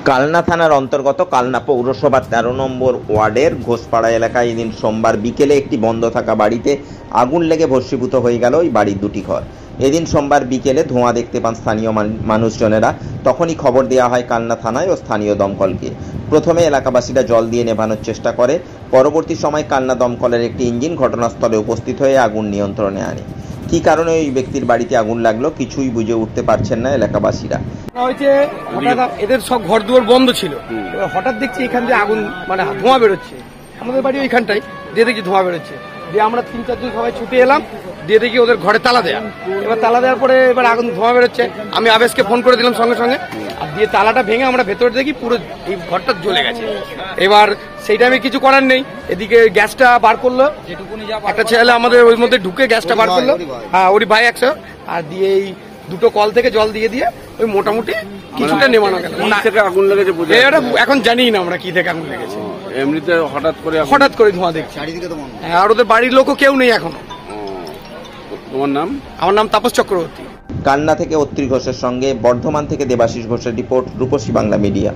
কালনা থানার অন্তর্গত কালনা পৌরসভার ১৩ নম্বর ওয়ার্ডের ঘোষপাড়া এলাকায় এদিন সোমবার বিকেলে একটি বন্ধ থাকা বাড়িতে আগুন লেগে ভস্মীভূত হয়ে গেল ওই বাড়ির দুটি ঘর। এদিন সোমবার বিকেলে ধোঁয়া দেখতে পান স্থানীয় মানুষজনেরা। তখনই খবর দেওয়া হয় কালনা থানায় ও স্থানীয় দমকলকে। প্রথমে এলাকাবাসীরা জল দিয়ে নেভানোর চেষ্টা করে। পরবর্তী সময় কালনা দমকলের একটি ইঞ্জিন ঘটনাস্থলে উপস্থিত হয়ে আগুন নিয়ন্ত্রণে আনে। কী কারণে ওই ব্যক্তির বাড়িতে আগুন লাগলো কিছুই বুঝে উঠতে পারছেন না এলাকাবাসীরা। এদের সব ঘর দুয়ার বন্ধ ছিল, হঠাৎ দেখছি এখান দিয়ে আগুন মানে ধোঁয়া বেরোচ্ছে। আমাদের বাড়ি ওইখানটাই, দিয়ে দেখি ধোঁয়া বেরোচ্ছে। দিয়ে আমরা ৩-৪ জন সবাই ছুটে এলাম, দিয়ে দেখি ওদের ঘরে তালা দেয়া। এবার তালা দেওয়ার পরে এবার আগুন ধোঁয়া বেরোচ্ছে। আমি আবেশকে ফোন করে দিলাম সঙ্গে সঙ্গে, আর দিয়ে তালাটা ভেঙে আমরা ভেতরে দেখি পুরো এই ঘরটা জ্বলে গেছে। এবার সেই টাইমে কিছু করার নেই, এদিকে গ্যাসটা বার করলো একটা ছেলে, আমাদের ওই মধ্যে ঢুকে গ্যাসটা বার করলো। হ্যাঁ, ওরই ভাই 100, আর দিয়ে এই দুটো কল থেকে জল দিয়ে দিয়ে ওই মোটামুটি কিছুটা নেমানো গেল। আগুন লেগেছে এখন জানি না আমরা কি থেকে আগুন লেগেছে। এমনিতে হঠাৎ করে ধোঁয়া দেখছি। হ্যাঁ, আর ওদের বাড়ির লোকও কেউ নেই এখনো। তোমার নাম? আমার নাম তাপস চক্রবর্তী। কালনা থেকে অত্রি ঘোষের সঙ্গে বর্ধমান থেকে দেবাশিস ঘোষের রিপোর্ট, রূপসী বাংলা মিডিয়া।